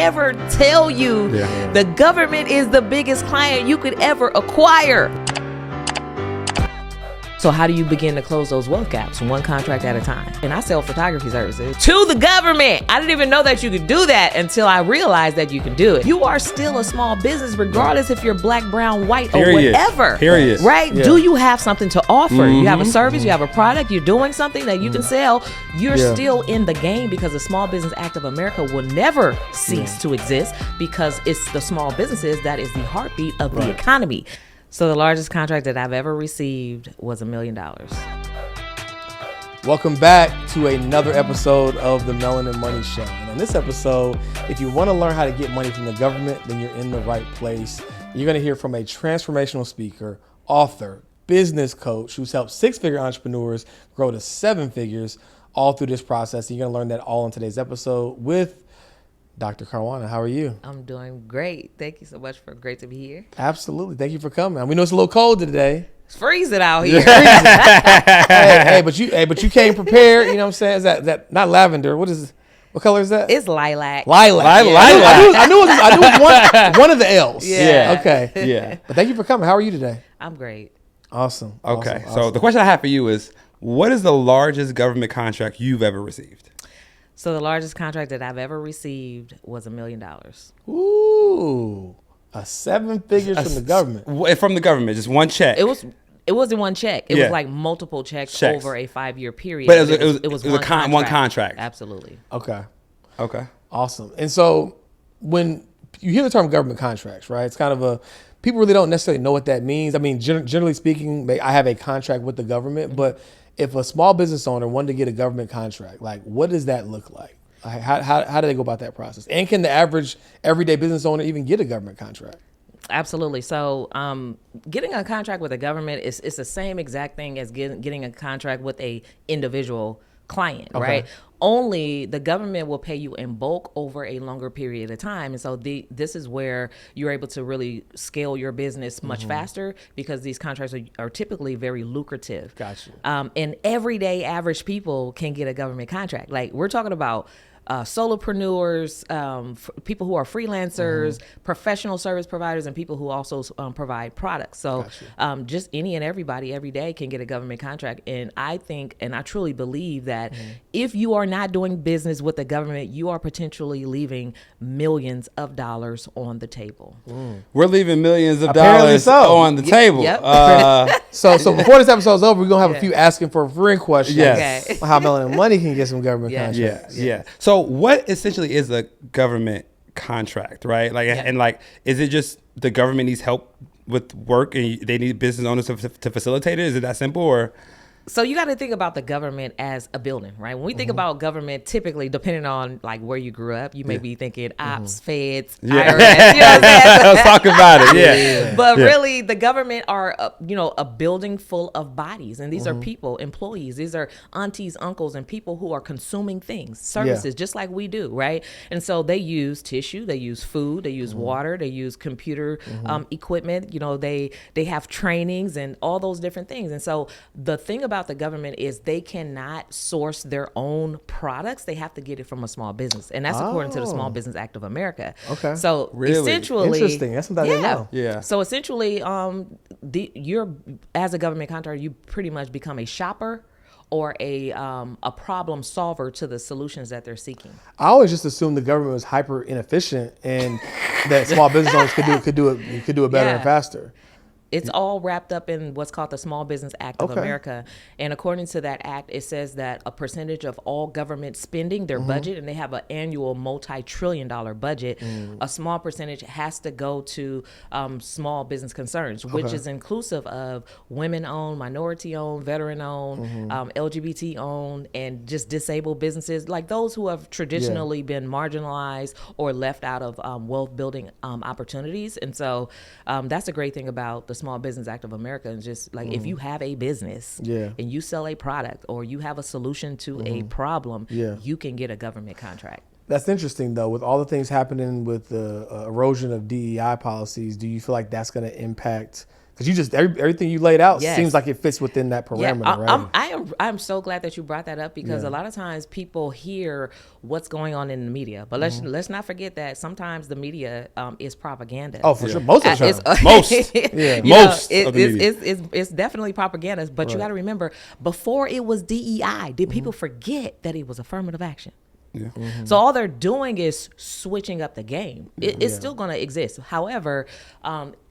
never tell you the government is the biggest client you could ever acquire. So how do you begin to close those wealth gaps? One contract at a time. And I sell photography services to the government. I didn't even know that you could do that until I realized that you can do it. You are still a small business, regardless if you're black, brown, white, or whatever. Period. Right? Yeah. Do you have something to offer? You have a service, you have a product, you're doing something that you can sell. You're still in the game, because the Small Business Act of America will never cease to exist, because it's the small businesses that is the heartbeat of the economy. So the largest contract that I've ever received was $1 million. Welcome back to another episode of the Melanin Money Show. And on this episode, if you want to learn how to get money from the government, then you're in the right place. You're going to hear from a transformational speaker, author, business coach who's helped six-figure entrepreneurs grow to seven figures all through this process. And you're going to learn that all in today's episode with Dr. Karwanna. How are you? I'm doing great. Thank you so much. Great to be here. Absolutely. Thank you for coming. We know it's a little cold today. It's freezing out here. but you came prepared. You know what I'm saying? Is that not lavender? What color is that? It's lilac. Lilac. I knew it was one of the L's. Yeah. Okay. Yeah. But thank you for coming. How are you today? I'm great. Awesome. Okay. So the question I have for you is, what is the largest government contract you've ever received? So the largest contract that I've ever received was $1 million. Ooh, seven figures from the government. From the government, just one check. It wasn't one check. It was like multiple checks over a 5-year period. But it was one contract. Absolutely. Okay. Awesome. And so when you hear the term government contracts, right? It's kind of people really don't necessarily know what that means. I mean, generally speaking, I have a contract with the government, but if a small business owner wanted to get a government contract, like, what does that look like? How do they go about that process? And can the average everyday business owner even get a government contract? Absolutely. So getting a contract with the government is the same exact thing as getting a contract with a individual client, right? Only the government will pay you in bulk over a longer period of time. And so this is where you're able to really scale your business much faster, because these contracts are typically very lucrative. Gotcha. And everyday average people can get a government contract. Like, we're talking about solopreneurs, people who are freelancers, professional service providers, and people who also provide products. So just any and everybody every day can get a government contract. And I think, and I truly believe that if you are not doing business with the government, you are potentially leaving millions of dollars on the table. We're leaving millions of dollars on the table. Yep. So before this episode's over, we're going to have a few asking for a friend questions. Yes. Okay. How Melanin Money can get some government contracts. Yeah. So what essentially is a government contract, right? And is it just the government needs help with work and they need business owners to facilitate it? Is it that simple, or? So you got to think about the government as a building, right? When we think about government, typically, depending on like where you grew up, you may be thinking ops, feds, IRS. You know what I'm saying? Let's talk about it. But really, the government are, a building full of bodies, and these are people, employees. These are aunties, uncles, and people who are consuming things, services, just like we do, right? And so they use tissue, they use food, they use water, they use computer equipment. They have trainings and all those different things. And so the thing about the government is they cannot source their own products. They have to get it from a small business, and that's according to the Small Business Act of America. Okay. So really essentially, interesting. That's something I didn't know. Yeah. So essentially, you're, as a government contractor, you pretty much become a shopper or a problem solver to the solutions that they're seeking. I always just assumed the government was hyper inefficient and that small business owners could do it better and faster. It's all wrapped up in what's called the Small Business Act of America. And according to that act, it says that a percentage of all government spending, their budget, and they have an annual multi-trillion-dollar budget, a small percentage has to go to small business concerns, which is inclusive of women-owned, minority-owned, veteran-owned, LGBT-owned, and just disabled businesses, like those who have traditionally been marginalized or left out of wealth-building opportunities. And so that's a great thing about the Small Business Act of America, and just like if you have a business and you sell a product or you have a solution to a problem, you can get a government contract. That's interesting, though. With all the things happening with the erosion of DEI policies, do you feel like that's going to impact Because you just everything you laid out Yes. seems like it fits within that parameter, right? I'm so glad that you brought that up because a lot of times people hear what's going on in the media, but let's not forget that sometimes the media is propaganda. Oh, for sure, most of the time. Most of the media. It's definitely propaganda. But you got to remember, before it was DEI, did people forget that it was affirmative action? Yeah. So all they're doing is switching up the game. It's still going to exist. However,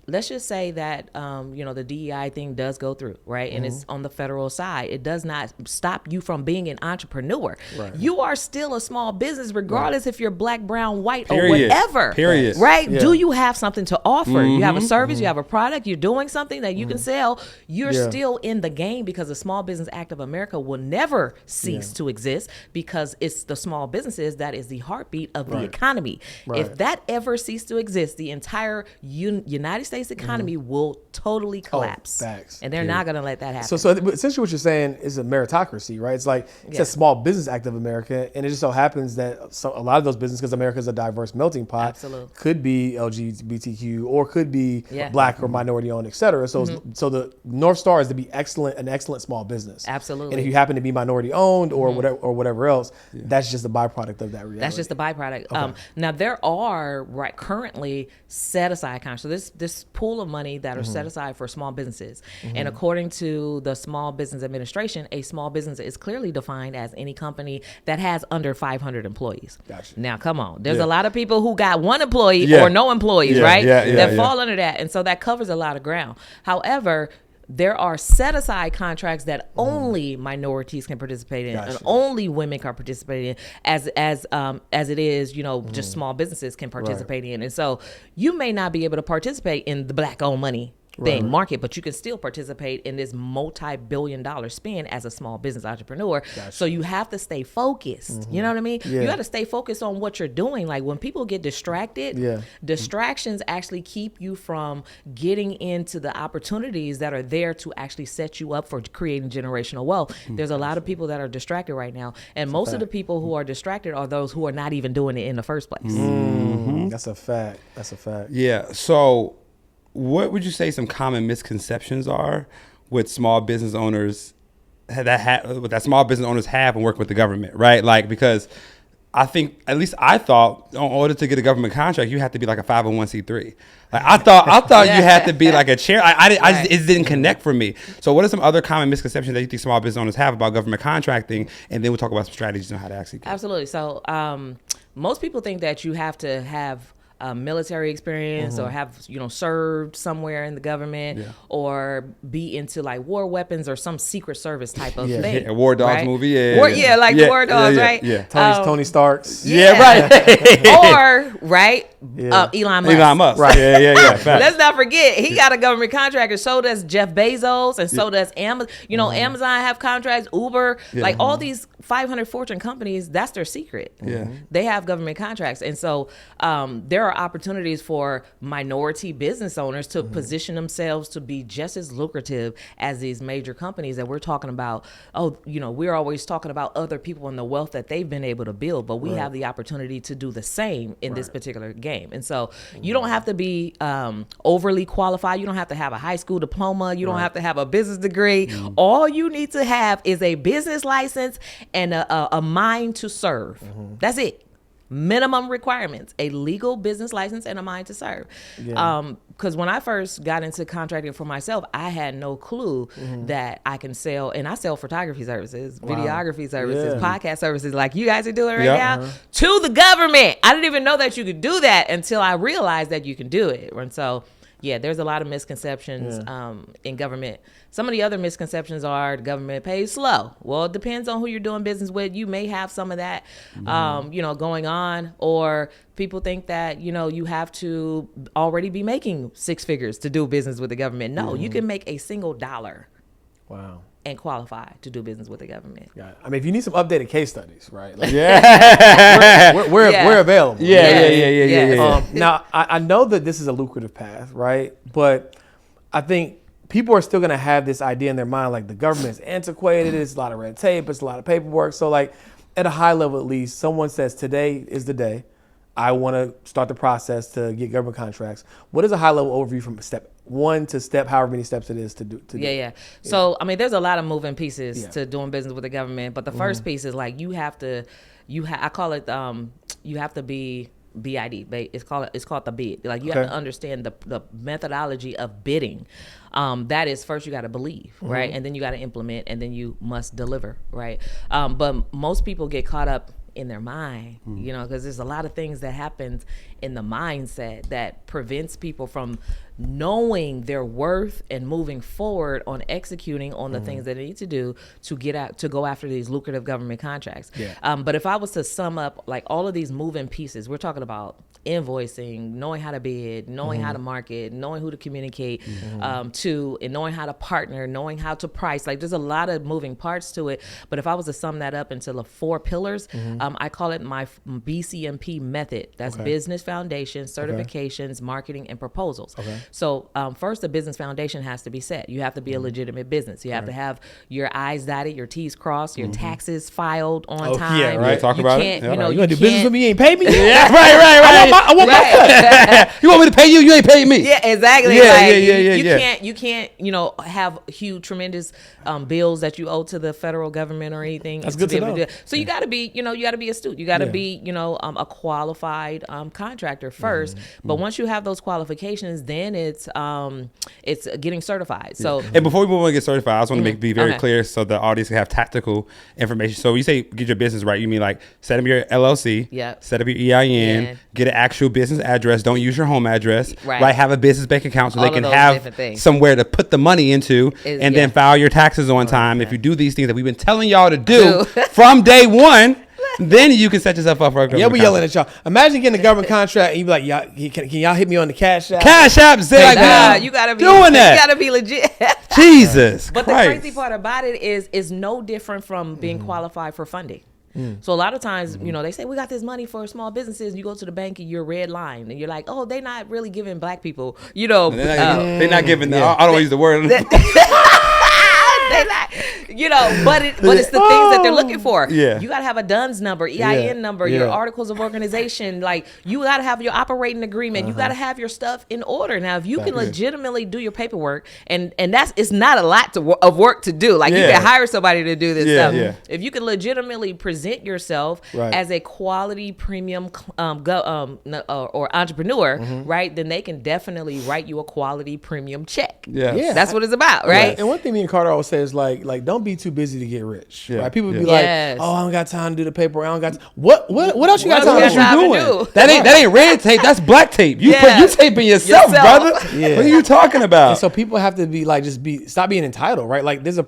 let's just say that the DEI thing does go through, right? And it's on the federal side. It does not stop you from being an entrepreneur. Right. You are still a small business, regardless if you're black, brown, white, Period. or whatever. Period. Right? Yeah. Do you have something to offer? You have a service, you have a product, you're doing something that you can sell. You're still in the game because the Small Business Act of America will never cease to exist because it's the small businesses that is the heartbeat of the economy. Right. If that ever ceased to exist, the entire United States economy will totally collapse. Facts. And they're not going to let that happen. So essentially what you're saying is a meritocracy, right? It's like it's a Small Business Act of America, and it just so happens that a lot of those businesses, because America is a diverse melting pot, Absolutely. could be LGBTQ or could be Yeah. black or minority owned, et cetera. So so the North Star is to be an excellent small business. Absolutely. And if you happen to be minority owned or whatever else, that's just a byproduct of that reality. That's just the byproduct. Now there are currently set aside contracts. So this pool of money that are set aside for small businesses, and according to the Small Business Administration, a small business is clearly defined as any company that has under 500 employees. Gotcha. Now come on, there's a lot of people who got one employee or no employees, Yeah, right? yeah, yeah, that yeah. fall under that, and so that covers a lot of ground. However, there are set aside contracts that only minorities can participate in, and only women can participate in, as it is, just small businesses can participate in. And so you may not be able to participate in the black owned money market, but you can still participate in this multi-billion-dollar spend as a small business entrepreneur. So you have to stay focused. You know what I mean? You got to stay focused on what you're doing. Like when people get distracted, distractions actually keep you from getting into the opportunities that are there to actually set you up for creating generational wealth. There's a lot of people that are distracted right now, and most of the people who are distracted are those who are not even doing it in the first place. That's a fact. That's a fact. Yeah. So what would you say some common misconceptions are with small business owners that small business owners have and work with the government, right? Like, because I think, at least I thought, in order to get a government contract, you have to be like a 501c3. Like I thought you had to be like a chair. It didn't connect for me. So what are some other common misconceptions that you think small business owners have about government contracting? And then we'll talk about some strategies on how to actually get it. Absolutely. So most people think that you have to have military experience or have served somewhere in the government or be into like war weapons or some secret service type of thing. Yeah, War Dogs movie, War Dogs, right? Yeah. Tony Stark's. Right. Or Elon Musk. Right. Yeah. Let's not forget, he got a government contract, and so does Jeff Bezos, and so does Amazon. Amazon have contracts, Uber, like all these 500 Fortune companies, that's their secret. Yeah. They have government contracts. And so there are opportunities for minority business owners to position themselves to be just as lucrative as these major companies that we're talking about. We're always talking about other people and the wealth that they've been able to build, but we have the opportunity to do the same in this particular game. And so you don't have to be overly qualified. You don't have to have a high school diploma. You don't have to have a business degree. All you need to have is a business license and a mind to serve. That's it. Minimum requirements: a legal business license and a mind to serve. Because when I first got into contracting for myself, I had no clue that I can sell, and I sell photography services, videography services, podcast services, like you guys are doing right now, to the government. I didn't even know that you could do that until I realized that you can do it. And so, there's a lot of misconceptions in government. Some of the other misconceptions are the government pays slow. Well, it depends on who you're doing business with. You may have some of that, going on, or people think that, you have to already be making six figures to do business with the government. No, you can make a single dollar. Wow. And qualify to do business with the government. I mean, if you need some updated case studies, right? Like, we're available. Yeah. Now, I know that this is a lucrative path, right? But I think people are still going to have this idea in their mind, like the government is antiquated, it's a lot of red tape, it's a lot of paperwork. So like at a high level, at least, someone says today is the day. I want to start the process to get government contracts. What is a high level overview from step 1 to step however many steps it is to do? So I mean, there's a lot of moving pieces to doing business with the government, but the first piece is like I call it you have to be BID. It's called the bid. Like you have to understand the methodology of bidding. That is, first you got to believe, right, and then you got to implement, and then you must deliver, right. But most people get caught up in their mind, you know, because there's a lot of things that happens in the mindset that prevents people from knowing their worth and moving forward on executing on the things that they need to do to go after these lucrative government contracts. But if I was to sum up like all of these moving pieces, we're talking about invoicing, knowing how to bid, knowing how to market, knowing who to communicate to, and knowing how to partner, knowing how to price. Like there's a lot of moving parts to it. But if I was to sum that up into the 4 pillars, I call it my BCMP method. That's business foundation, certifications, marketing, and proposals. So first, the business foundation has to be set. You have to be a legitimate business. You have to have your I's dotted, your T's crossed, your taxes filed on time. Yeah, right. Talk about it. You know, you gonna do business with me? You ain't paid me yet? Yeah, right. I want my cut. You want me to pay you? You ain't paid me. Yeah, exactly. You can't, you know, have huge, tremendous bills that you owe to the federal government or anything. That's good to know. So you got to be, you know, you got to be astute. You got to be, you know, a qualified contractor first. But once you have those qualifications, then it's getting certified. So and before we move on to get certified, I just want to be very clear so the audience can have tactical information. So when you say get your business right, you mean like set up your LLC, set up your EIN, get an actual business address. Don't use your home address. Right. Have a business bank account so they can have somewhere to put the money into, and then file your taxes on time. If you do these things that we've been telling y'all to do from day one, then you can set yourself up for a government we yelling at y'all. Imagine getting a government contract and you be like, y'all, can y'all hit me on the Cash App? Cash App, say like, you gotta be doing that. You gotta be legit. Jesus But Christ. the crazy part about it is no different from being qualified for funding. So a lot of times, you know, they say we got this money for small businesses. You go to the bank and you're red line, and you're like, oh, they're not really giving black people, you know, they're not giving. I don't use the word. You know, but it's the things that they're looking for. Yeah. You got to have a DUNS number, EIN number, your articles of organization. Like, you got to have your operating agreement. You got to have your stuff in order. Now, if you can legitimately do your paperwork, and it's not a lot of work to do. Like, you can hire somebody to do this stuff. Yeah. If you can legitimately present yourself as a quality premium or entrepreneur, right, then they can definitely write you a quality premium check. Yeah. That's what it's about, right? And one thing me and Carter always say is like don't be too busy to get rich. Right? People be like, oh, I don't got time to do the paperwork. I don't got what else you got time to do? That ain't red tape. That's black tape. You taping yourself, brother. Yeah. What are you talking about? And so people have to be like, stop being entitled, right? Like there's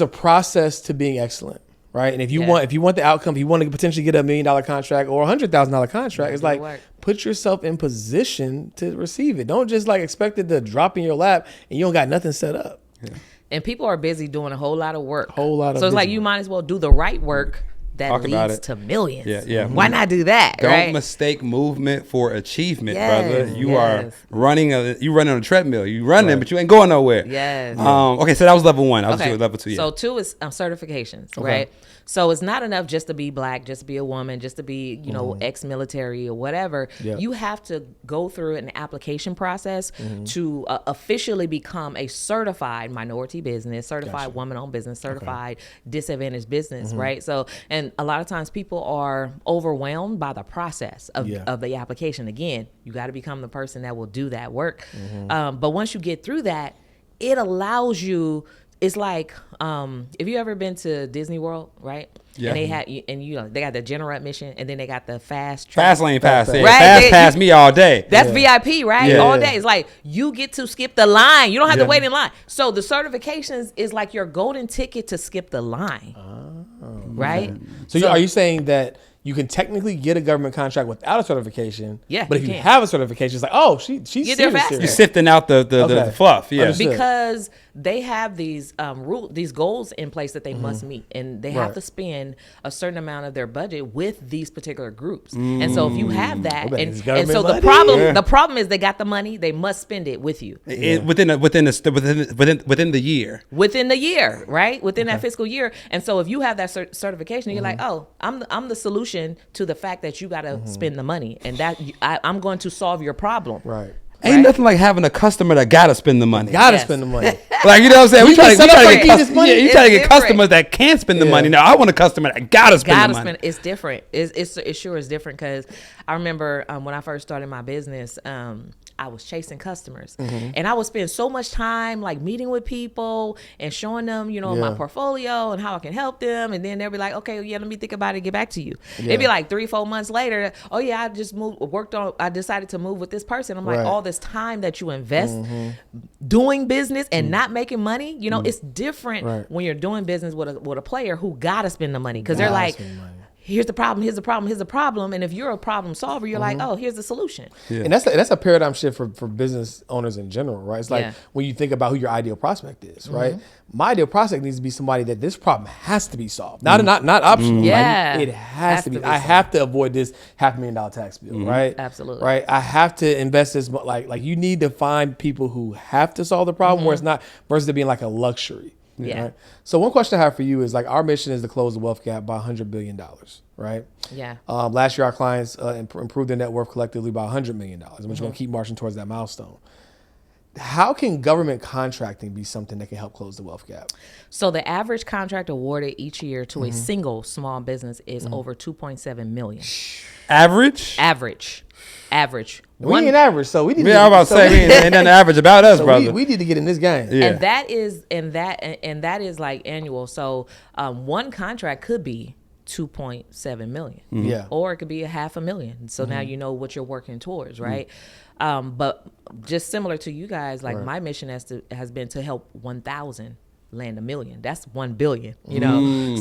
a process to being excellent. Right. And if you want the outcome, if you want to potentially get $1 million contract or $100,000 contract, it's like put yourself in position to receive it. Don't just like expect it to drop in your lap and you don't got nothing set up. Yeah. And people are busy doing a whole lot of work. So it's like you might as well do the right work that leads to millions. Why not do that? Don't mistake movement for achievement, brother. You are running on a treadmill. You running, but you ain't going nowhere. Okay, so that was level 1. I was doing level 2. So 2 is certifications, right? So it's not enough just to be black, just to be a woman, just to be, you know, ex-military or whatever. You have to go through an application process to officially become a certified minority business, certified woman-owned business, certified disadvantaged business, right? So, and a lot of times people are overwhelmed by the process of the application. Again, you got to become the person that will do that work. But once you get through that, it allows you. It's like if you ever been to Disney World, right? Yeah. And they had, they got the general admission, and then they got the fast lane pass. Right? Fast pass me all day. That's VIP, right? Yeah. All day. It's like you get to skip the line. You don't have to wait in line. So the certifications is like your golden ticket to skip the line, right? So are you saying that you can technically get a government contract without a certification? Yeah. But if you have a certification, it's like, oh, she's serious. You're sifting out the fluff. Yeah. Because they have these these goals in place that they must meet, and they have to spend a certain amount of their budget with these particular groups. And so if you have that, and so the problem is they got the money, they must spend it with you within the year. Within the year, right? Within that fiscal year. And so if you have that certification, you're like, oh, I'm the solution to the fact that you got to spend the money, and that I'm going to solve your problem. Right. Ain't nothing like having a customer that gotta spend the money. Spend the money. Like, you know what I'm saying? We try to get different. customers that can't spend the money. No, I want a customer that gotta spend the money. It's different. It sure is different, because I remember when I first started my business, I was chasing customers, and I would spend so much time like meeting with people and showing them, my portfolio and how I can help them. And then they'll be like, okay, let me think about it, get back to you. It'd be like 3-4 months later. Oh yeah, I decided to move with this person. I'm like, all this time that you invest doing business and not making money, it's different when you're doing business with a player who gotta spend the money, because they're like, here's the problem, here's the problem, here's the problem. And if you're a problem solver, you're like, oh, here's the solution. And that's a paradigm shift for business owners in general, right? It's like when you think about who your ideal prospect is, right? My ideal prospect needs to be somebody that this problem has to be solved. Not optional. Yeah. Like, it has to be. I have to avoid this $500,000 tax bill, right? Absolutely. Right. I have to invest this, like you need to find people who have to solve the problem where it's not, versus it being like a luxury. Yeah. Right? So one question I have for you is, like, our mission is to close the wealth gap by $100 billion, right? Yeah. Last year, our clients improved their net worth collectively by $100 million. And we're just going to keep marching towards that milestone. How can government contracting be something that can help close the wealth gap? So the average contract awarded each year to a single small business is over $2.7 million. Average. We ain't average, so we need. Yeah, I was about to say, we ain't nothing average about us, brother. We need to get in this game. Yeah. And that is like annual. So one contract could be $2.7 million. Yeah. Or it could be $500,000. So now you know what you're working towards, right? But just similar to you guys, like my mission has been to help 1,000 land $1 million. That's $1 billion,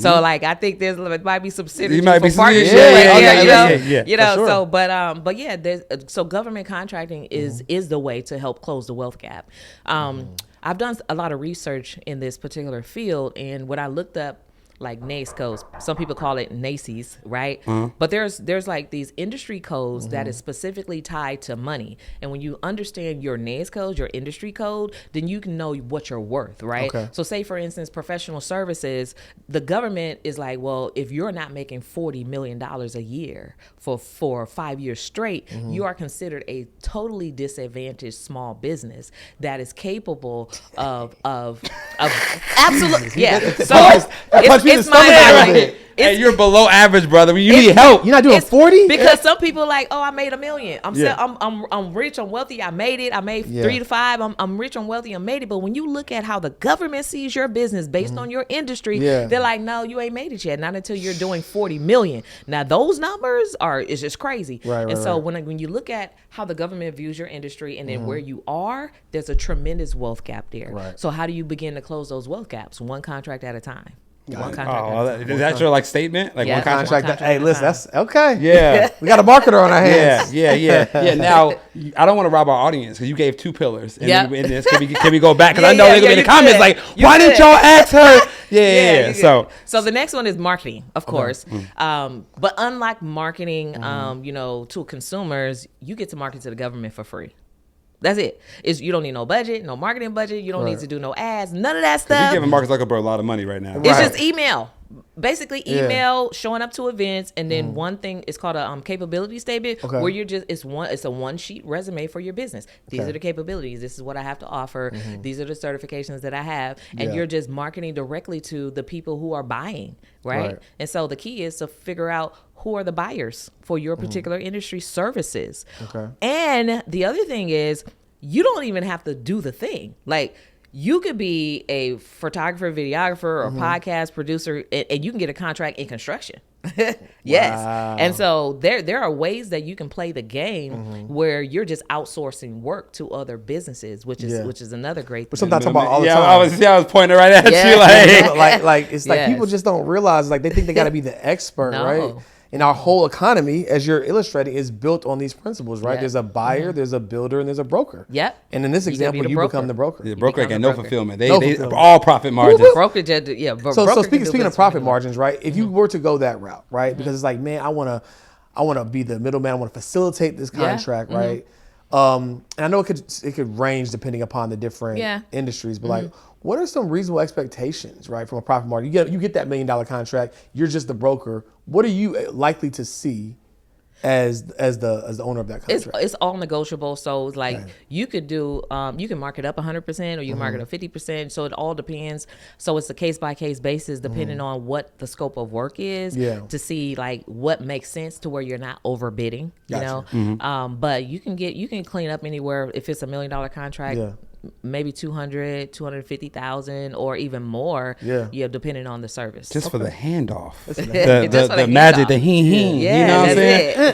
So like, I think there might be some synergy for partnership. Sure. So, but yeah, so government contracting is the way to help close the wealth gap. I've done a lot of research in this particular field, and when I looked up like NACE codes, some people call it NACEs, right? But there's like these industry codes that is specifically tied to money. And when you understand your NACE codes, your industry code, then you can know what you're worth, right? Okay. So say, for instance, professional services, the government is like, well, if you're not making $40 million a year for 5 years straight, you are considered a totally disadvantaged small business that is capable of absolutely, yeah. So it's mind-boggling. Hey, you're below average, brother. You need help. You're not doing 40? Because some people are like, oh, I made $1 million. I'm rich, I'm wealthy, I made it. I made 3 to 5. I'm rich, I'm wealthy, I made it. But when you look at how the government sees your business based on your industry, they're like, no, you ain't made it yet. Not until you're doing 40 million. Now those numbers is just crazy. Right, so when you look at how the government views your industry and then where you are, there's a tremendous wealth gap there. Right. So how do you begin to close those wealth gaps? One contract at a time. One contract. Is that your like statement? Like one contract? Hey, listen, that's okay. Yeah. We got a marketer on our hands. Yeah. Now, I don't want to rob our audience because you gave 2 pillars. And in this, can we go back? Because I know they're going to be in the comments like, why didn't y'all ask her? Yeah. So the next one is marketing, of course. But unlike marketing, to consumers, you get to market to the government for free. That's it. You don't need no budget, no marketing budget. You don't need to do no ads, none of that stuff. You're giving Marcus Zuckerberg a lot of money right now. It's just email. Basically email, showing up to events, and then one thing is called a capability statement, where you're just it's a 1-sheet resume for your business. These are the capabilities. This is what I have to offer. These are the certifications that I have, and you're just marketing directly to the people who are buying, right? And so the key is to figure out who are the buyers for your particular industry services. And the other thing is, you don't even have to do the thing. Like, you could be a photographer, videographer, or podcast producer, and you can get a contract in construction. Yes. Wow. And so there are ways that you can play the game where you're just outsourcing work to other businesses, which is another great thing. Sometimes I talk about all the time. I was pointing right at you. Like it's like people just don't realize, like, they think they got to be the expert, right? And our whole economy, as you're illustrating, is built on these principles, right? Yep. There's a buyer, there's a builder, and there's a broker. Yep. And in this example, you become the broker. The broker ain't got no fulfillment. They fulfillment. all profit margins. Brokerage, So speaking of profit margins, right? If you were to go that route, right? Because it's like, man, I wanna be the middleman. I want to facilitate this contract, right? And I know it could range depending upon the different industries, but like, what are some reasonable expectations, right, from a profit margin? You get that $1 million contract. You're just the broker. What are you likely to see as the owner of that contract? It's all negotiable. So like you could do, you can mark it up 100% or you can mark it up 50%. So it all depends. So it's a case by case basis depending on what the scope of work is to see like what makes sense to where you're not overbidding, you know? But you can clean up anywhere if it's $1 million contract. Maybe 200, 250,000 or even more, depending on the service. Just for the handoff. The magic, the heen. Yeah, you know what I'm saying?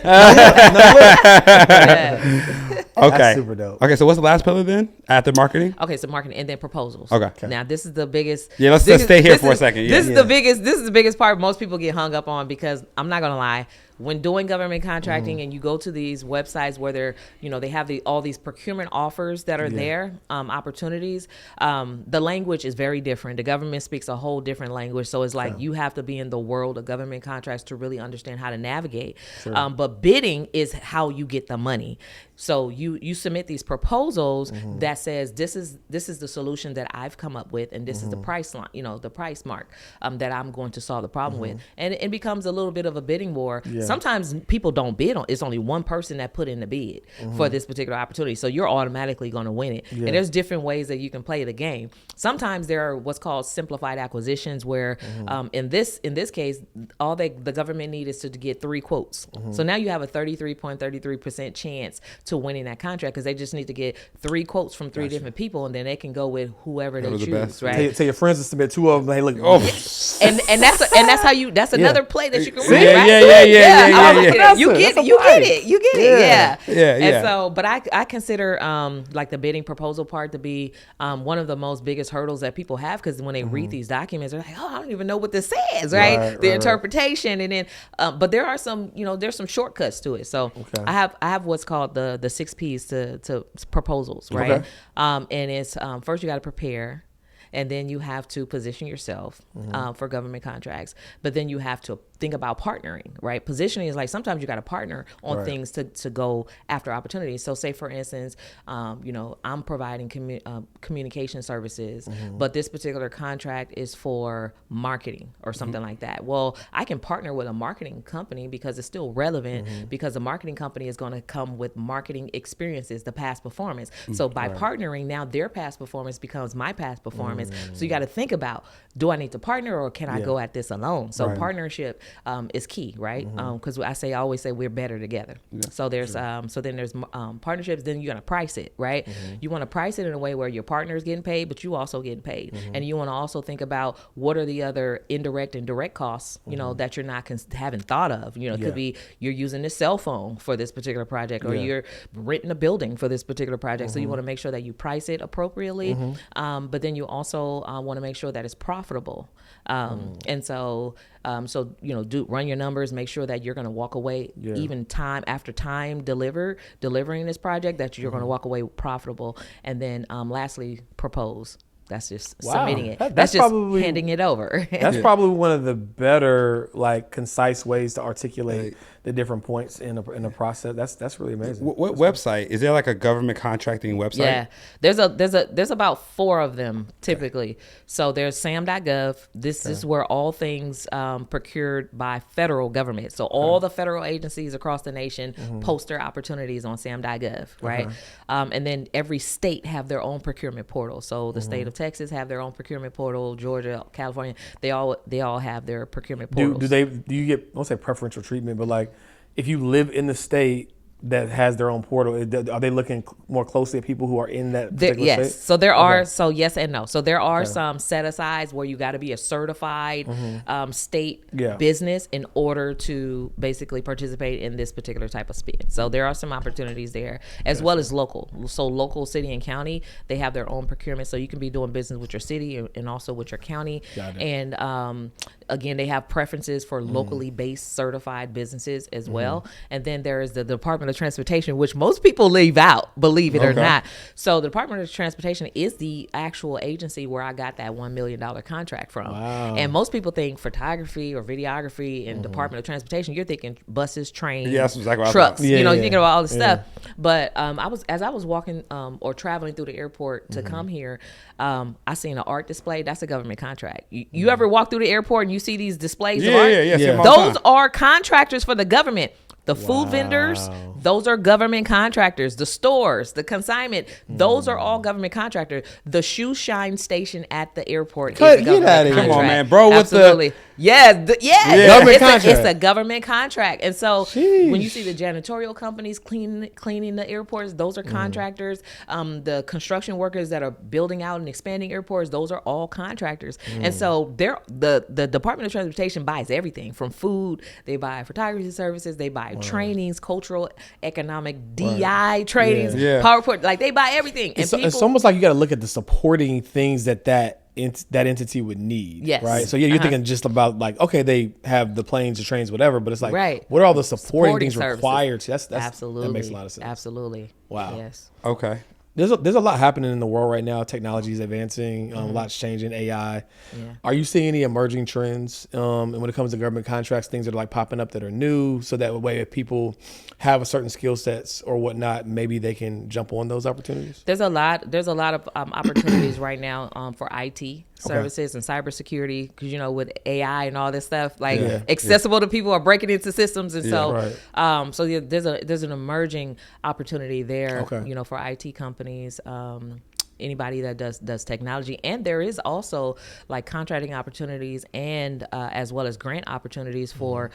Okay. That's super dope. Okay, so what's the last pillar then after marketing? Okay, so marketing and then proposals. Okay. Now this is the biggest. Yeah, let's stay here for a second. This is the biggest. This is the biggest part most people get hung up on because I'm not gonna lie. When doing government contracting and you go to these websites where they have all these procurement offers that are there, opportunities, the language is very different. The government speaks a whole different language. So it's like you have to be in the world of government contracts to really understand how to navigate. Sure. But bidding is how you get the money. So you submit these proposals that says this is the solution that I've come up with and this is the price line, the price mark that I'm going to solve the problem with. And it becomes a little bit of a bidding war. Yeah. Sometimes people don't bid on it's only one person that put in the bid for this particular opportunity. So you're automatically going to win it. Yeah. And there's different ways that you can play the game. Sometimes there are what's called simplified acquisitions where in this case, all the government need is to get 3 quotes. So now you have a 33.33% chance to winning that contract because they just need to get 3 quotes from 3 different people and then they can go with whoever they choose, right? Tell your friends to submit 2 of them. Hey, look. And that's another play that you can run, right? Yeah. You get it. Yeah. And so, but I consider like the bidding proposal part to be one of the most biggest hurdles that people have because when they read these documents, they're like, oh, I don't even know what this says, right? The interpretation, and then, but there are some, there's some shortcuts to it. So I have what's called the 6 P's to proposals, right? Okay. And it's first you got to prepare. And then you have to position yourself for government contracts. But then you have to think about partnering, right? Positioning is like sometimes you got to partner on things to go after opportunities. So say, for instance, I'm providing communication services, but this particular contract is for marketing or something like that. Well, I can partner with a marketing company because it's still relevant because the marketing company is going to come with marketing experiences, the past performance. So by partnering, now their past performance becomes my past performance. So you got to think about, do I need to partner or can I go at this alone? So partnership is key, right? Because I always say we're better together. Yeah. So there's then there's partnerships. Then you're gonna price it, right? You want to price it in a way where your partner is getting paid, but you also getting paid, and you want to also think about what are the other indirect and direct costs, that you're not haven't thought of. It could be you're using this cell phone for this particular project, or you're renting a building for this particular project. So you want to make sure that you price it appropriately, but then you also want to make sure that it's profitable. And so run your numbers, make sure that you're going to walk away even time after time delivering this project, that you're going to walk away profitable. And then lastly, propose. That's just submitting it. That's just probably handing it over. That's probably one of the better, concise ways to articulate the different points in a process. That's really amazing. What website is there? Like a government contracting website? Yeah, there's about 4 of them typically. So there's sam.gov. This is where all things procured by federal government. So all the federal agencies across the nation post their opportunities on sam.gov, right? And then every state have their own procurement portal. So the state of Texas have their own procurement portal. Georgia, California, they all have their procurement portals. Do you get, I won't say preferential treatment, but if you live in the state that has their own portal, are they looking more closely at people who are in that particular yes. state? So there are, so yes and no. So there are some set asides where you got to be a certified state business in order to basically participate in this particular type of spend. So there are some opportunities there, as well as local. So local, city and county, they have their own procurement. So you can be doing business with your city and also with your county. And again, they have preferences for locally based certified businesses as well. And then there is the Department of Transportation, which most people leave out, believe it or not. So the Department of Transportation is the actual agency where I got that $1 million contract from. Wow. And most people think photography or videography and Department of Transportation, you're thinking buses, trains, that's exactly what trucks, I you're thinking about all this stuff. But as I was walking or traveling through the airport to come here, I seen an art display. That's a government contract. You ever walk through the airport and you see these displays of art? Those are contractors for the government. The food vendors, those are government contractors. The stores, the consignment, those are all government contractors. The shoe shine station at the airport is a government contract. Come on, man, bro. Absolutely. Government contract. It's a government contract. And so when you see the janitorial companies cleaning the airports, those are contractors. The construction workers that are building out and expanding airports, those are all contractors. And so the Department of Transportation buys everything from food. They buy photography services. They buy trainings, cultural, economic, DI trainings, PowerPoint. Like they buy everything. And it's almost like you got to look at the supporting things that entity would need. Yes. Right. So you're thinking just about like, okay, they have the planes, the trains, whatever, but it's like, what are all the supporting things services required? That's absolutely, that makes a lot of sense. Absolutely. Wow. Yes. Okay. There's a lot happening in the world right now. Technology is advancing. A lot's changing. AI. Are you seeing any emerging trends? And when it comes to government contracts, things that are like popping up that are new, so that way if people have a certain skill sets or whatnot, maybe they can jump on those opportunities. There's a lot of opportunities right now for IT services and cybersecurity, because with AI and all this stuff, like accessible to people are breaking into systems, and there's an emerging opportunity there, for IT companies. Anybody that does technology, and there is also like contracting opportunities and as well as grant opportunities for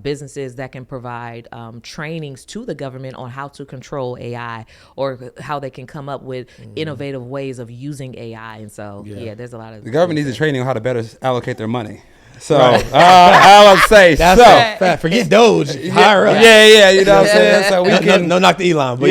businesses that can provide trainings to the government on how to control AI or how they can come up with innovative ways of using AI. And so there's a lot of the government needs a training on how to better allocate their money. So I would say that's forget Doge, hire up. You know what I'm saying? So we can no knock the Elon, but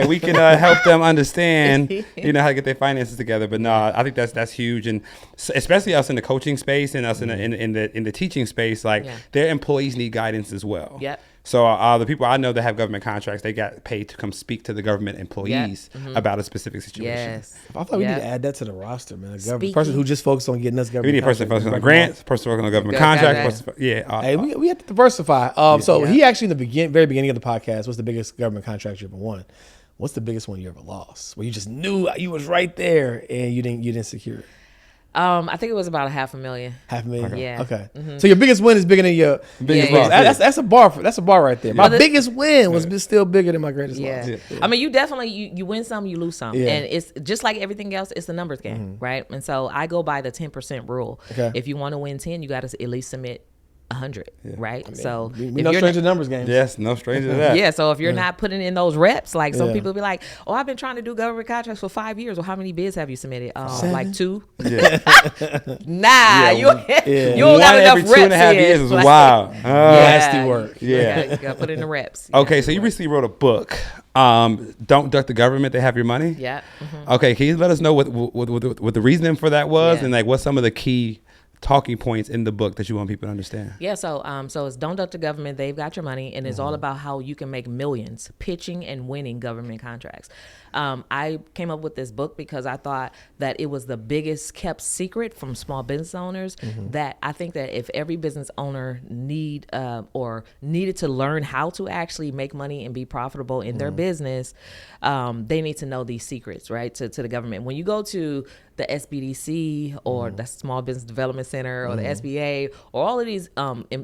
we can help them understand, how to get their finances together. But no, I think that's huge, and especially us in the coaching space and us in the teaching space, like their employees need guidance as well. Yep. So the people I know that have government contracts, they got paid to come speak to the government employees about a specific situation. Yes. I thought we need to add that to the roster, man. A person who just focuses on getting us government. We need a person focusing on grants, person working on government contracts. Hey, we have to diversify. He actually in the very beginning of the podcast, what's the biggest government contract you ever won? What's the biggest one you ever lost? Where you just knew you was right there and you didn't secure it. I think it was about $500,000. $500,000. Okay. Yeah. Okay. So your biggest win is bigger than your biggest loss. That's a bar. That's a bar right there. My biggest win was still bigger than my greatest loss. Yeah. I mean, you definitely you win some, you lose some, and it's just like everything else. It's a numbers game, right? And so I go by the 10% rule. Okay. If you want to win 10, you got to at least submit 100, right? I mean, so we no stranger to numbers games. Yes, no stranger to that. So if you're not putting in those reps, like some people be like, "Oh, I've been trying to do government contracts for 5 years." Well, how many bids have you submitted? Like 2. Nah, you don't got enough reps. 2.5 years is wild. Nasty work. You got to put in the reps. Okay, so you recently wrote a book. Don't Duck the Government, They Have Your Money. Yeah. Okay, can you let us know what the reasoning for that was, and like what some of the key talking points in the book that you want people to understand? So it's Don't Duck the Government, They've Got Your Money, and it's all about how you can make millions pitching and winning government contracts. I came up with this book because I thought that it was the biggest kept secret from small business owners, that I think that if every business owner needed to learn how to actually make money and be profitable in their business, they need to know these secrets, right, to the government. When you go to the SBDC or the Small Business Development Center or the SBA or all of these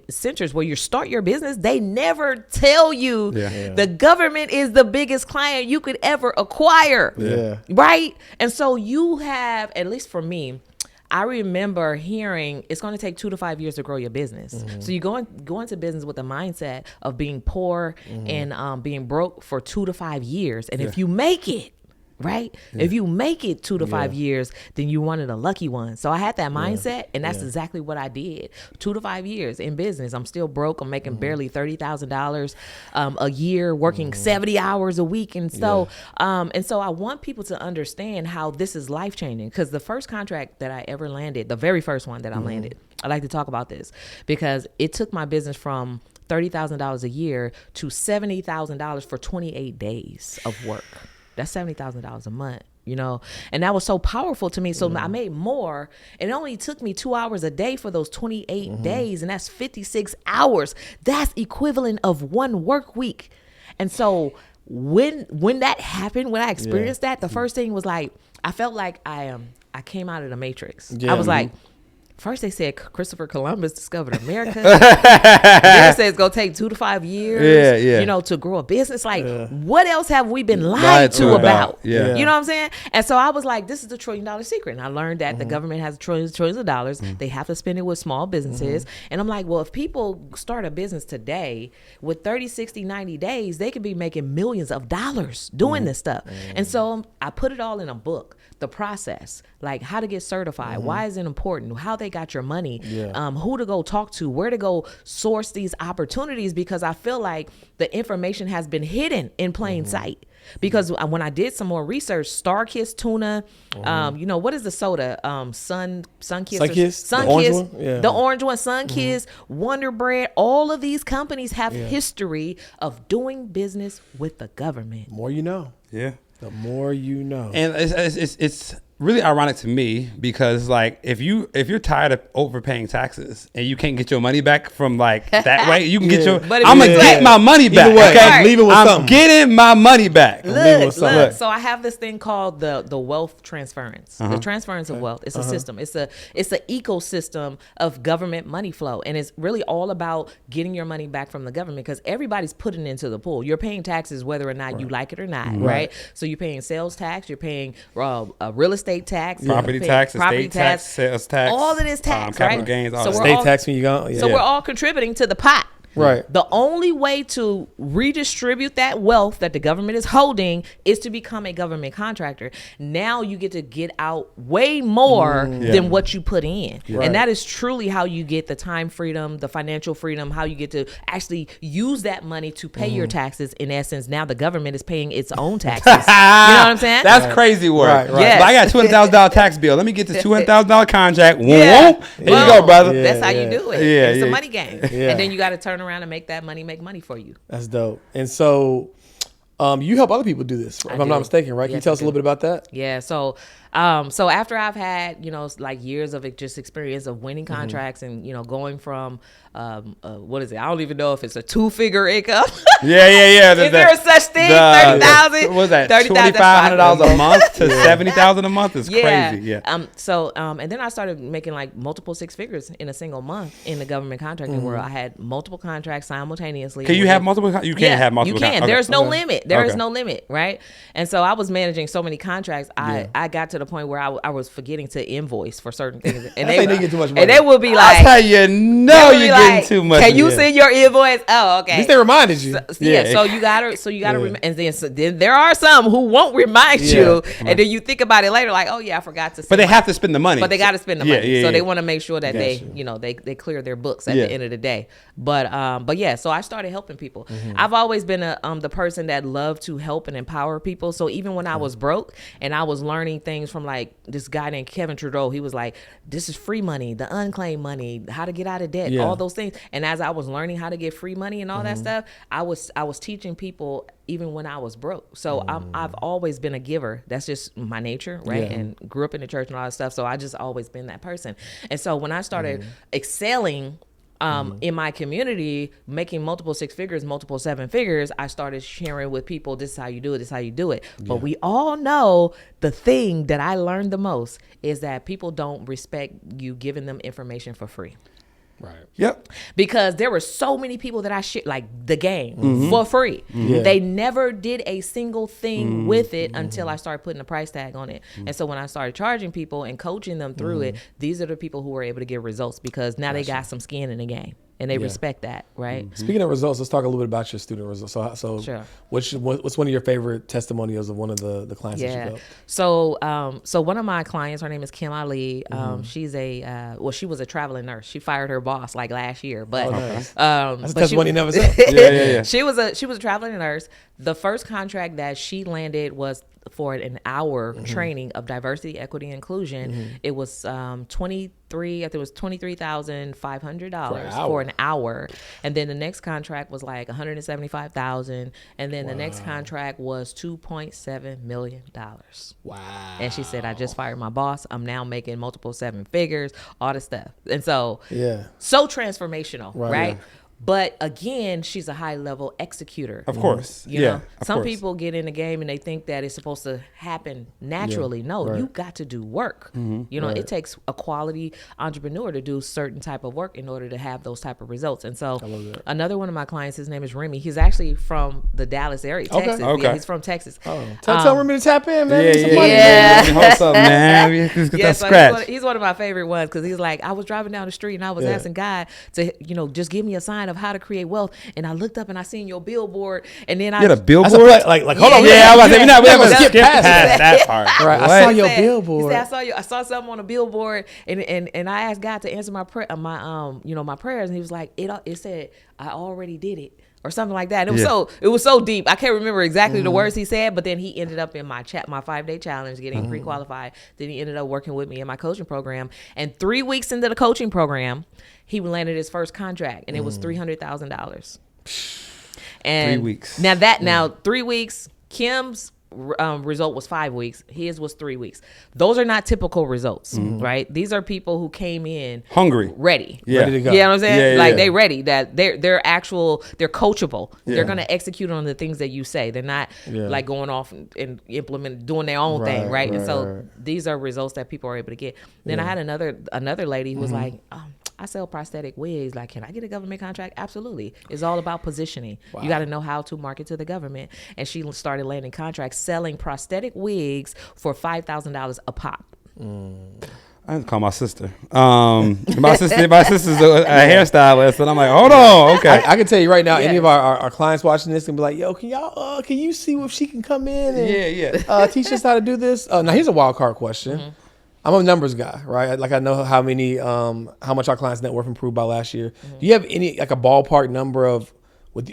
centers where you start your business, they never tell you the government is the biggest client you could ever acquire, right? And so you have, at least for me, I remember hearing it's going to take 2 to 5 years to grow your business. So you go into business with the mindset of being poor and being broke for 2 to 5 years. And if you make it, right? Yeah. If you make it 2 to 5 years, then you're one of the lucky ones. So I had that mindset, and that's exactly what I did. 2 to 5 years in business. I'm still broke. I'm making barely $30,000 a year, working 70 hours a week. And so, and so I want people to understand how this is life changing. Because the first contract that I ever landed, the very first one that I landed, I like to talk about this because it took my business from $30,000 a year to $70,000 for 28 days of work. That's $70,000 a month, you know, and that was so powerful to me. So I made more. It only took me 2 hours a day for those 28 days, and that's 56 hours. That's equivalent of 1 work week. And so when that happened, when I experienced that, the first thing was like, I felt like I came out of the Matrix. I was like, first they said Christopher Columbus discovered America. Then it says it's going to take 2 to 5 years, you know, to grow a business. Like, what else have we been lied to about? You know what I'm saying? And so I was like, this is the $1 trillion secret. And I learned that the government has trillions of dollars. They have to spend it with small businesses. And I'm like, well, if people start a business today with 30, 60, 90 days, they could be making millions of dollars doing this stuff. And so I put it all in a book. The process, like how to get certified, why is it important, how they got your money, who to go talk to, where to go source these opportunities, because I feel like the information has been hidden in plain sight. Because when I did some more research, Star-Kissed tuna, you know, what is the soda? Sun-Kissed, the orange one, Sun-Kissed, Wonder Bread. All of these companies have history of doing business with the government. The more you know. Yeah. The more you know. And it's really ironic to me because like if you're tired of overpaying taxes and you can't get your money back from like that way, you can get your I'm gonna get my money back. Okay, leave it with something. Getting my money back. Look, so I have this thing called the wealth transference. The transference of wealth. It's a system. It's an ecosystem of government money flow, and it's really all about getting your money back from the government because everybody's putting it into the pool. You're paying taxes whether or not you like it or not, right? So you're paying sales tax, you're paying real estate tax, property tax, estate tax, sales tax, all of this tax, capital right? gains, all so estate tax when you go. So we're all contributing to the pot. Right. The only way to redistribute that wealth that the government is holding is to become a government contractor. Now you get to get out way more than what you put in. Right. And that is truly how you get the time freedom, the financial freedom, how you get to actually use that money to pay your taxes. In essence, now the government is paying its own taxes. You know what I'm saying? That's crazy work. Right. Yes. I got $200,000 tax bill. Let me get this $200,000 contract. Here you go, brother. That's how you do it. Yeah, it's a money game. And then you got to turn around and make that money make money for you. That's dope. And so you help other people do this, if I'm not mistaken, right? Can you tell us a little bit about that? Yeah. So after I've had, like years of just experience of winning contracts and, going from, what is it? I don't even know if it's a 2-figure income. Yeah. Is there a such thing? 30,000? What was that? $2,500 a month to $70,000 a month is crazy. Yeah. And then I started making like multiple 6 figures in a single month in the government contracting world. I had multiple contracts simultaneously. Can you have multiple? You can't have multiple. You can. There's no limit. There is no limit, right? And so I was managing so many contracts. I got to the point where I was forgetting to invoice for certain things, and they get too much money. And they would be like, "That's how you know you're getting too much." Can you send your invoice? Oh, okay. At least they reminded you. So you gotta. And then there are some who won't remind you, and then you think about it later, like, oh yeah, I forgot to. But they have to spend the money. But they got to spend the money, so they want to make sure that they clear their books at the end of the day. But yeah, so I started helping people. I've always been the person that loved to help and empower people. So even when I was broke and I was learning things from like this guy named Kevin Trudeau, he was like, this is free money, the unclaimed money, how to get out of debt, all those things. And as I was learning how to get free money and all that stuff, I was teaching people even when I was broke. So I've always been a giver. That's just my nature, right? And grew up in the church and all that stuff. So I just always been that person. And so when I started excelling in my community, making multiple 6 figures, multiple 7 figures, I started sharing with people, this is how you do it, this is how you do it. But we all know the thing that I learned the most is that people don't respect you giving them information for free. Right. Yep. Because there were so many people that I shared like the game for free. Yeah. They never did a single thing with it until I started putting a price tag on it. And so when I started charging people and coaching them through it, these are the people who were able to get results because now they got some skin in the game. And they respect that, right? Speaking of results, let's talk a little bit about your student results. So Sure. what's one of your favorite testimonials of one of the clients that you helped? So one of my clients, her name is Kim Ali. She's she was a traveling nurse. She fired her boss like last year, but Nice. That's testimony you never said. Yeah. She was a traveling nurse. The first contract that she landed was for an hour training of diversity, equity, and inclusion. It was $23,500 for an hour, and then the next contract was like $175,000, and then the next contract was $2.7 million. Wow. And she said, "I just fired my boss. I'm now making multiple seven figures, all this stuff." And so, so transformational, right? But again, she's a high level executor. Of course. You know, some people get in the game and they think that it's supposed to happen naturally. No, you got to do work. You know, it takes a quality entrepreneur to do certain type of work in order to have those type of results. And so another one of my clients, his name is Remy. He's actually from the Dallas area, Texas. Yeah, he's from Texas. Tell Remy to tap in, man. What's up, man? He's one of my favorite ones because he's like, I was driving down the street and I was asking God to, just give me a sign of how to create wealth, and I looked up and I seen your billboard, and then I had a billboard. Like hold on, we haven't skipped past that part. Right, I saw your billboard. He said, I saw something on a billboard, and I asked God to answer my prayer, my prayers, and he was like, it said I already did it, or something like that. And it was so deep. I can't remember exactly the words he said, but then he ended up in my 5-day challenge, getting pre-qualified. Then he ended up working with me in my coaching program. And 3 weeks into the coaching program, he landed his first contract, and it was $300,000. And 3 weeks. Now 3 weeks. Kim's result was 5 weeks. His was 3 weeks. Those are not typical results, right? These are people who came in hungry, ready, ready to go. You know what I'm saying? Yeah, they ready. That they're coachable. Yeah. They're gonna execute on the things that you say. They're not like going off and doing their own thing, right? And so these are results that people are able to get. Then I had another lady who was like, I sell prosthetic wigs. Like, can I get a government contract? Absolutely. It's all about positioning. Wow. You got to know how to market to the government. And she started landing contracts selling prosthetic wigs for $5,000 a pop. I have to call my sister. My sister's a hairstylist, and I'm like, hold on, okay. I can tell you right now, any of our clients watching this can be like, yo, can you see if she can come in and teach us how to do this? Now here's a wild card question. I'm a numbers guy, right? Like I know how much our clients' net worth improved by last year. Do you have any like a ballpark number of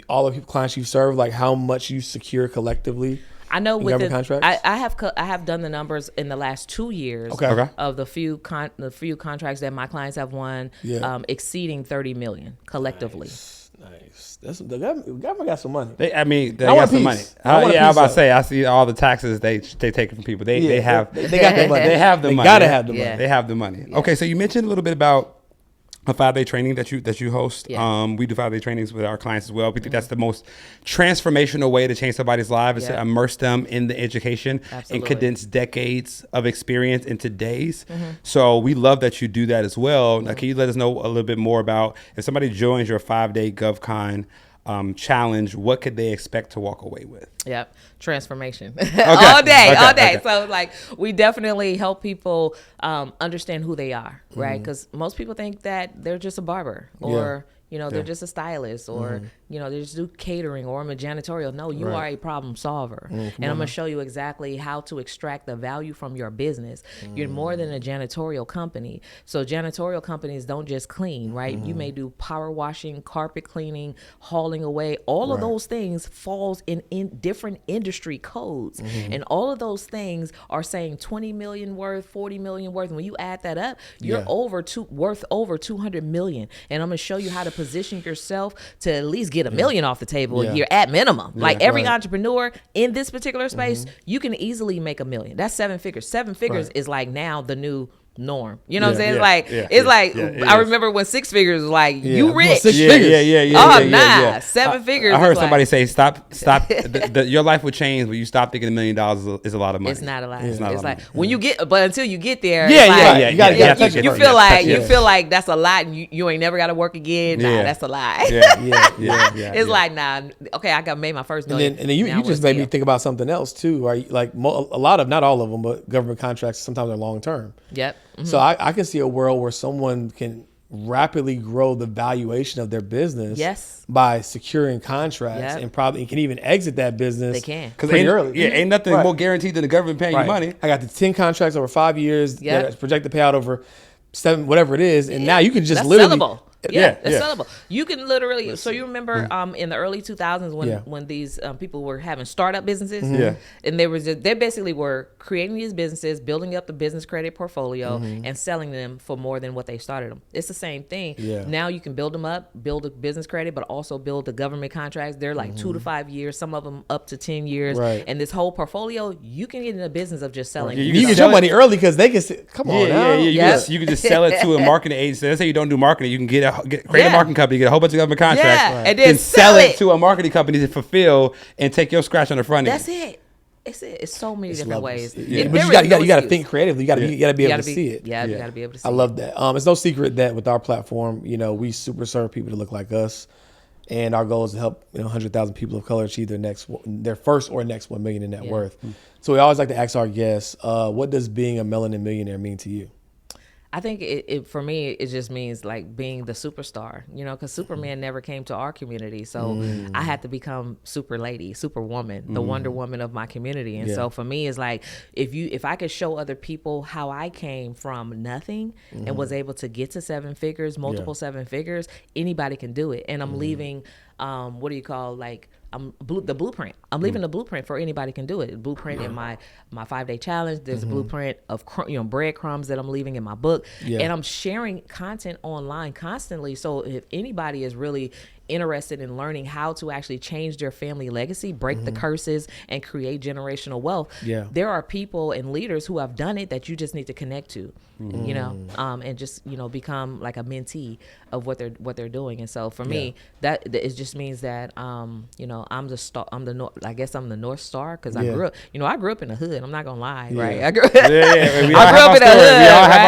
all of the clients you've served, like how much you secure collectively? I know with contracts? I have done the numbers in the last 2 years of the few contracts that my clients have won, exceeding 30 million collectively. Nice. The government got some money. They got some money. I was about to say, I see all the taxes they take from people. They got the money. They have the money. They gotta have the money. They have the money. Yeah. Okay, so you mentioned a little bit about a 5-day training that you host. Yeah. We do 5-day trainings with our clients as well. We think that's the most transformational way to change somebody's life is to immerse them in the education and condense decades of experience into days. So we love that you do that as well. Now, can you let us know a little bit more about if somebody joins your 5-day GovCon challenge, what could they expect to walk away with? Yep. Transformation. All day. So like we definitely help people understand who they are, right? Because most people think that they're just a barber or they're just a stylist or, they just do catering or I'm a janitorial. No, you are a problem solver. And I'm going to show you exactly how to extract the value from your business. You're more than a janitorial company. So janitorial companies don't just clean, right? You may do power washing, carpet cleaning, hauling away. All of those things falls in different industry codes. And all of those things are saying 20 million worth, 40 million worth. And when you add that up, you're worth over 200 million. And I'm going to show you how to position yourself to at least get $1 million off the table a year at minimum. Like every entrepreneur in this particular space, you can easily make $1 million. That's 7 figures. 7 figures is like now the new norm. You know what I'm saying? Yeah, It's like it I is. remember when six figures was like you rich. Six Yeah, figures. Oh, seven figures. I heard is somebody like, say, "Stop! Your life would change when you stop thinking $1 million is a lot of money." it's not a lot. It's not a It's lot of like when you get, but until you get there, Yeah, it's like, yeah, you gotta yeah. touch it you first. feel like Yeah. you feel like that's a lot, and you ain't never got to work again. Nah, Yeah. that's a lie. Yeah. It's like, nah, okay, I got made my first million. And then you Now just what's made the me think about something else too, right? Like a lot of, not all of them, but government contracts sometimes are long term. Yep. So I can see a world where someone can rapidly grow the valuation of their business Yes. by securing contracts Yep. and probably can even exit that business They can. Because pretty early. ain't nothing Right. more guaranteed than the government paying Right. you money. I got the 10 contracts over 5 years Yep. that projected payout over 7, whatever it is. And now you can just That's literally. sellable. Yeah, It's yeah. sellable. You can literally. So you remember in the early 2000s Yeah. when these people were having startup businesses, Yeah. and they basically were creating these businesses, building up the business credit portfolio, and selling them for more than what they started them. It's the same thing. Yeah. Now you can build them up, build a business credit, but also build the government contracts. They're like 2 to 5 years, some of them up to 10 years, Right. and this whole portfolio, you can get in the buess of just selling. Yeah, You can get sell your it. money early because they can say, come on now. Yeah. You can just sell it to a marketing agency. Let's say you don't do marketing, you can create a Yeah. marketing company, get a whole bunch of government contracts, Yeah, and then sell sell it it. to a marketing company to fulfill and take your scratch on the front end. That's it. It's so many different Levels. ways. Yeah. There But is you got no to excuse. think creatively. You got to be able to see it. Yeah, you got to be able to see I love that. It's no secret that with our platform, we super serve people to look like us, and our goal is to help 100,000 people of color achieve their first or next 1 million in net worth. So we always like to ask our guests, what does being a melanin millionaire mean to you? I think it for me, it just means like being the superstar, because Superman never came to our community. So I had to become super lady, superwoman, the Wonder Woman of my community. And so for me, it's like, if I could show other people how I came from nothing and was able to get to 7 figures, multiple 7 figures, anybody can do it. And I'm leaving, the blueprint. I'm leaving the blueprint for anybody can do it. The blueprint in my 5-day challenge. There's a blueprint of breadcrumbs that I'm leaving in my book, and I'm sharing content online constantly. So if anybody is really interested in learning how to actually change their family legacy, break the curses, and create generational wealth, there are people and leaders who have done it that you just need to connect to, and just become like a mentee of what they're doing. And so for me, that it just means that I'm the star. I guess I'm the North Star because I grew up in the hood. I'm not gonna lie, right? I grew up in the hood. We all have our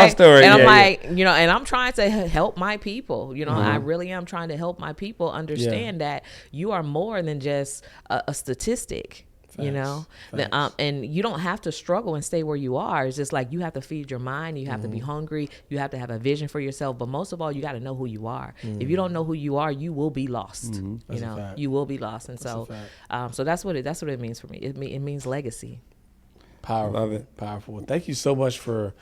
right? story. And I'm Yeah, like, and I'm trying to help my people. I really am trying to help my people understand that you are more than just a statistic. And you don't have to struggle and stay where you are. It's just like you have to feed your mind. You have to be hungry. You have to have a vision for yourself. But most of all, you got to know who you are. If you don't know who you are, you will be lost. You will be lost. And so that's what it means for me. It means legacy. Powerful. Love it. Powerful. Thank you so much for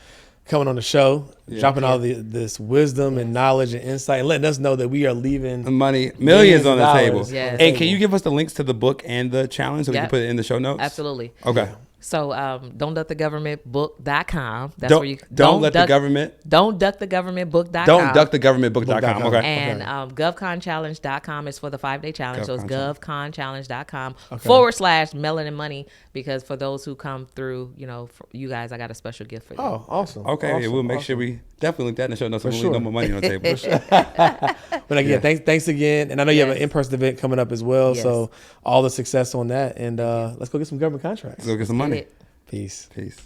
coming on the show, dropping all this wisdom and knowledge and insight, and letting us know that we are leaving money, millions on the table. Yes. And can you give us the links to the book and the challenge so we can put it in the show notes? Absolutely. Okay. So don't duck the government book.com. That's Don't, where you don't let the government. Don't duck the government book.com. Don't duck the government book.com. Okay. And GovConChallenge.com is for the 5-day challenge. So it's GovConChallenge.com / melanin money, because for those who come through, for you guys, I got a special gift for you. Oh, awesome. Okay. Awesome. Yeah, we'll make sure we definitely link that in the show notes so we sure. no more money on the table. But again, thanks again. And I know you have an in-person event coming up as well. Yes. So all the success on that. And let's go get some government contracts. Let's go get some money. Peace. Peace.